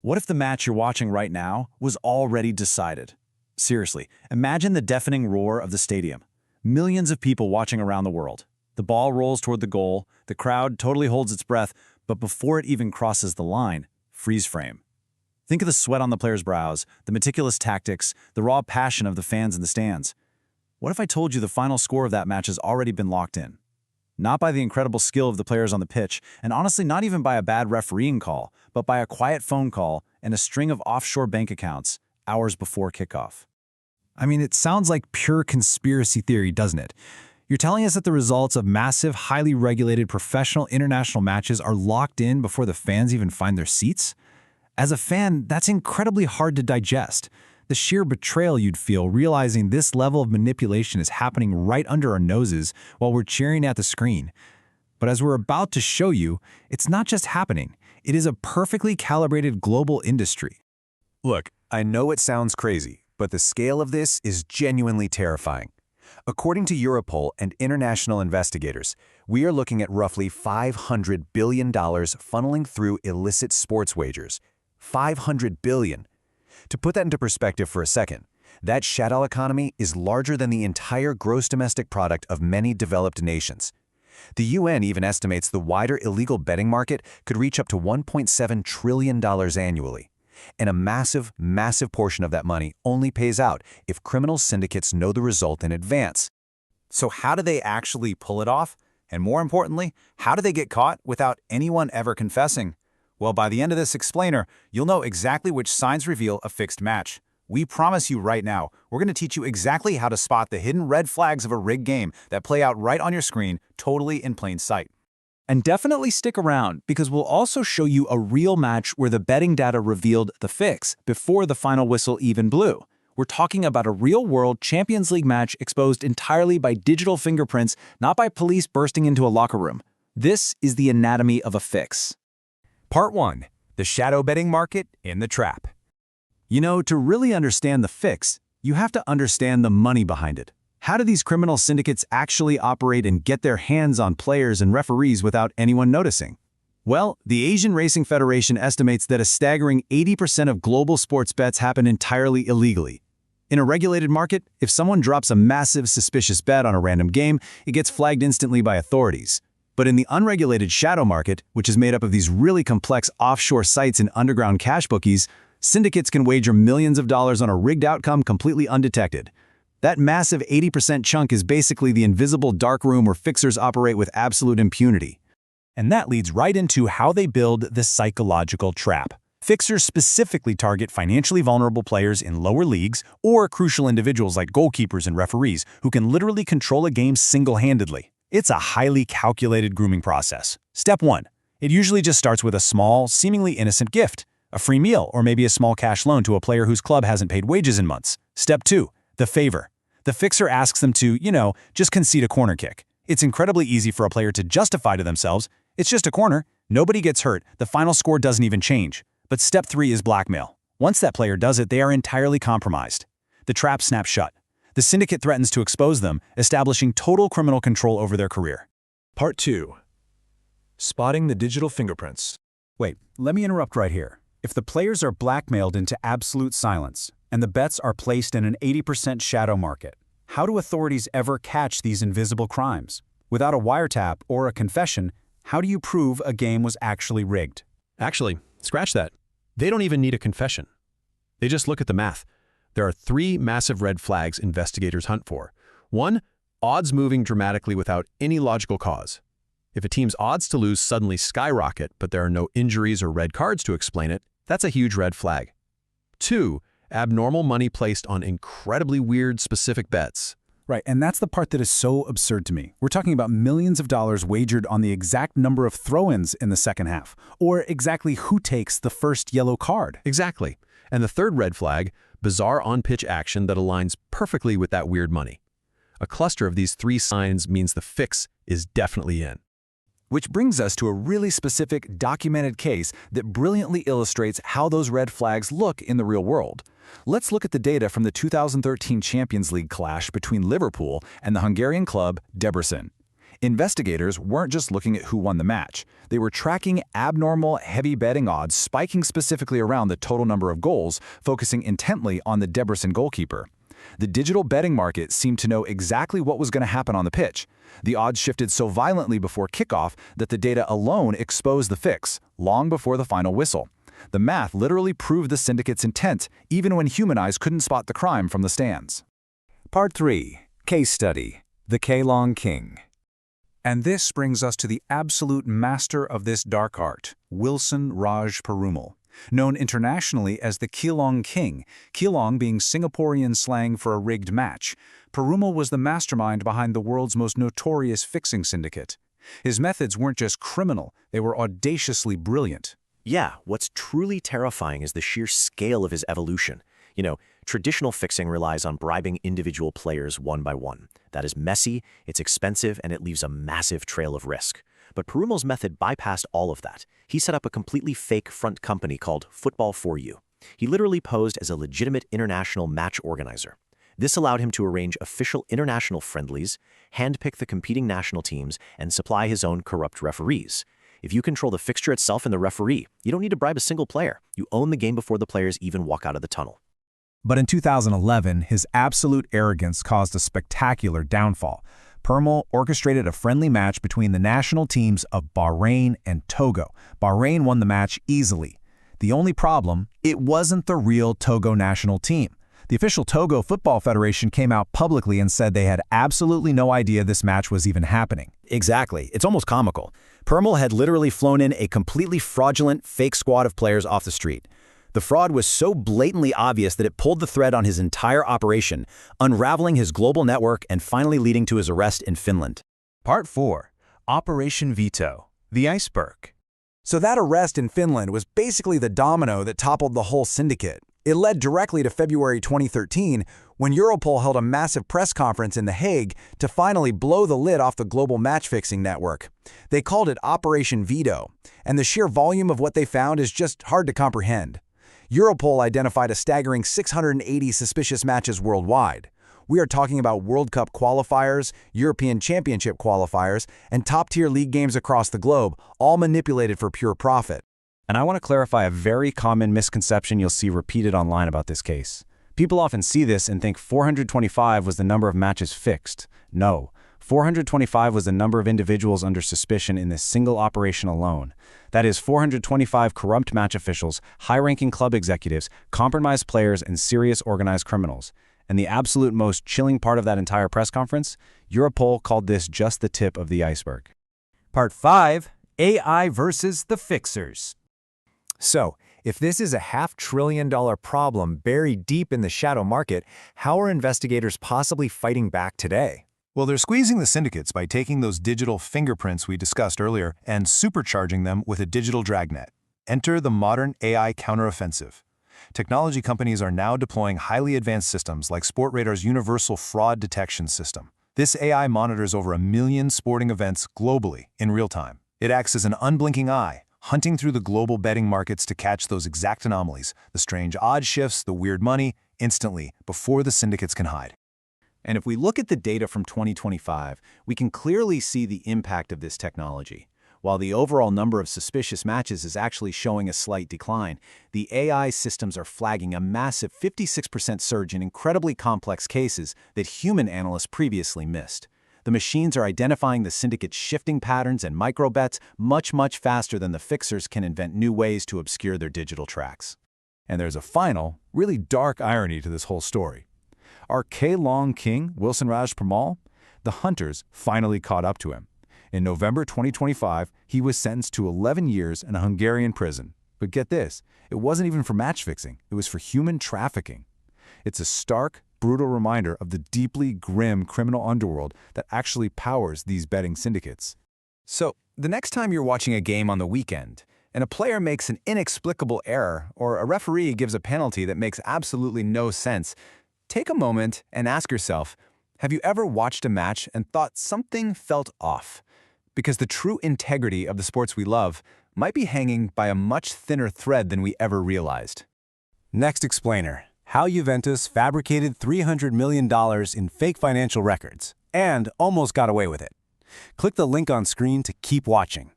What if the match you're watching right now was already decided? Seriously, imagine the deafening roar of the stadium. Millions of people watching around the world. The ball rolls toward the goal, the crowd totally holds its breath, but before it even crosses the line, freeze frame. Think of the sweat on the players' brows, the meticulous tactics, the raw passion of the fans in the stands. What if I told you the final score of that match has already been locked in? Not by the incredible skill of the players on the pitch, and honestly not even by a bad refereeing call, but by a quiet phone call and a string of offshore bank accounts hours before kickoff. I mean, it sounds like pure conspiracy theory, doesn't it? You're telling us that the results of massive, highly regulated professional international matches are locked in before the fans even find their seats? As a fan, that's incredibly hard to digest. The sheer betrayal you'd feel realizing this level of manipulation is happening right under our noses while we're cheering at the screen. But as we're about to show you, it's not just happening. It is a perfectly calibrated global industry. Look, I know it sounds crazy, but the scale of this is genuinely terrifying. According to Europol and international investigators, we are looking at roughly $500 billion funneling through illicit sports wagers. $500 billion. To put that into perspective for a second, that shadow economy is larger than the entire gross domestic product of many developed nations. The UN even estimates the wider illegal betting market could reach up to $1.7 trillion annually. And a massive, massive portion of that money only pays out if criminal syndicates know the result in advance. So how do they actually pull it off? And more importantly, how do they get caught without anyone ever confessing? Well, by the end of this explainer, you'll know exactly which signs reveal a fixed match. We promise you right now, we're going to teach you exactly how to spot the hidden red flags of a rigged game that play out right on your screen, totally in plain sight. And definitely stick around, because we'll also show you a real match where the betting data revealed the fix before the final whistle even blew. We're talking about a real-world Champions League match exposed entirely by digital fingerprints, not by police bursting into a locker room. This is the anatomy of a fix. Part 1. The shadow betting market in the trap. You know, to really understand the fix, you have to understand the money behind it. How do these criminal syndicates actually operate and get their hands on players and referees without anyone noticing? Well, the Asian Racing Federation estimates that a staggering 80% of global sports bets happen entirely illegally. In a regulated market, if someone drops a massive, suspicious bet on a random game, it gets flagged instantly by authorities. But in the unregulated shadow market, which is made up of these really complex offshore sites and underground cash bookies, syndicates can wager millions of dollars on a rigged outcome completely undetected. That massive 80% chunk is basically the invisible dark room where fixers operate with absolute impunity. And that leads right into how they build the psychological trap. Fixers specifically target financially vulnerable players in lower leagues or crucial individuals like goalkeepers and referees who can literally control a game single-handedly. It's a highly calculated grooming process. Step 1. It usually just starts with a small, seemingly innocent gift, a free meal or maybe a small cash loan to a player whose club hasn't paid wages in months. Step 2. The favor. The fixer asks them to, just concede a corner kick. It's incredibly easy for a player to justify to themselves, it's just a corner, nobody gets hurt, the final score doesn't even change. But step 3 is blackmail. Once that player does it, they are entirely compromised. The trap snaps shut. The syndicate threatens to expose them, establishing total criminal control over their career. Part 2. Spotting the digital fingerprints. Wait, let me interrupt right here. If the players are blackmailed into absolute silence, and the bets are placed in an 80% shadow market, how do authorities ever catch these invisible crimes? Without a wiretap or a confession, how do you prove a game was actually rigged? Actually, scratch that. They don't even need a confession. They just look at the math. There are 3 massive red flags investigators hunt for. 1, odds moving dramatically without any logical cause. If a team's odds to lose suddenly skyrocket, but there are no injuries or red cards to explain it, that's a huge red flag. 2, abnormal money placed on incredibly weird specific bets. Right, and that's the part that is so absurd to me. We're talking about millions of dollars wagered on the exact number of throw-ins in the second half, or exactly who takes the first yellow card. Exactly. And the third red flag, bizarre on-pitch action that aligns perfectly with that weird money. A cluster of these 3 signs means the fix is definitely in. Which brings us to a really specific, documented case that brilliantly illustrates how those red flags look in the real world. Let's look at the data from the 2013 Champions League clash between Liverpool and the Hungarian club Debrecen. Investigators weren't just looking at who won the match. They were tracking abnormal, heavy betting odds spiking specifically around the total number of goals, focusing intently on the Debrecen goalkeeper. The digital betting market seemed to know exactly what was going to happen on the pitch. The odds shifted so violently before kickoff that the data alone exposed the fix, long before the final whistle. The math literally proved the syndicate's intent, even when human eyes couldn't spot the crime from the stands. Part 3. Case Study. The Kelong King. And this brings us to the absolute master of this dark art, Wilson Raj Perumal. Known internationally as the Kelong King, Kelong being Singaporean slang for a rigged match, Perumal was the mastermind behind the world's most notorious fixing syndicate. His methods weren't just criminal, they were audaciously brilliant. Yeah, what's truly terrifying is the sheer scale of his evolution. Traditional fixing relies on bribing individual players one by one. That is messy, it's expensive, and it leaves a massive trail of risk. But Perumal's method bypassed all of that. He set up a completely fake front company called Football for You. He literally posed as a legitimate international match organizer. This allowed him to arrange official international friendlies, handpick the competing national teams, and supply his own corrupt referees. If you control the fixture itself and the referee, you don't need to bribe a single player. You own the game before the players even walk out of the tunnel. But in 2011, his absolute arrogance caused a spectacular downfall. Perumal orchestrated a friendly match between the national teams of Bahrain and Togo. Bahrain won the match easily. The only problem, it wasn't the real Togo national team. The official Togo Football Federation came out publicly and said they had absolutely no idea this match was even happening. Exactly. It's almost comical. Perumal had literally flown in a completely fraudulent, fake squad of players off the street. The fraud was so blatantly obvious that it pulled the thread on his entire operation, unraveling his global network and finally leading to his arrest in Finland. Part 4. Operation VETO. The Iceberg. So that arrest in Finland was basically the domino that toppled the whole syndicate. It led directly to February 2013, when Europol held a massive press conference in The Hague to finally blow the lid off the global match-fixing network. They called it Operation VETO, and the sheer volume of what they found is just hard to comprehend. Europol identified a staggering 680 suspicious matches worldwide. We are talking about World Cup qualifiers, European Championship qualifiers, and top-tier league games across the globe, all manipulated for pure profit. And I want to clarify a very common misconception you'll see repeated online about this case. People often see this and think 425 was the number of matches fixed. No, 425 was the number of individuals under suspicion in this single operation alone. That is 425 corrupt match officials, high-ranking club executives, compromised players, and serious organized criminals. And the absolute most chilling part of that entire press conference, Europol called this just the tip of the iceberg. Part 5. AI versus the Fixers. So, if this is a $500 billion problem buried deep in the shadow market, how are investigators possibly fighting back today? Well, they're squeezing the syndicates by taking those digital fingerprints we discussed earlier and supercharging them with a digital dragnet. Enter the modern AI counteroffensive. Technology companies are now deploying highly advanced systems like Sportradar's Universal Fraud Detection System. This AI monitors over 1 million sporting events globally in real time. It acts as an unblinking eye, hunting through the global betting markets to catch those exact anomalies, the strange odd shifts, the weird money, instantly, before the syndicates can hide. And if we look at the data from 2025, we can clearly see the impact of this technology. While the overall number of suspicious matches is actually showing a slight decline, the AI systems are flagging a massive 56% surge in incredibly complex cases that human analysts previously missed. The machines are identifying the syndicate's shifting patterns and micro-bets much faster than the fixers can invent new ways to obscure their digital tracks. And there's a final, really dark irony to this whole story. Our Kelong King, Wilson Raj Perumal, the hunters finally caught up to him. In November 2025, he was sentenced to 11 years in a Hungarian prison. But get this, it wasn't even for match fixing, it was for human trafficking. It's a stark, brutal reminder of the deeply grim criminal underworld that actually powers these betting syndicates. So, the next time you're watching a game on the weekend, and a player makes an inexplicable error, or a referee gives a penalty that makes absolutely no sense, take a moment and ask yourself, have you ever watched a match and thought something felt off? Because the true integrity of the sports we love might be hanging by a much thinner thread than we ever realized. Next explainer, how Juventus fabricated $300 million in fake financial records and almost got away with it. Click the link on screen to keep watching.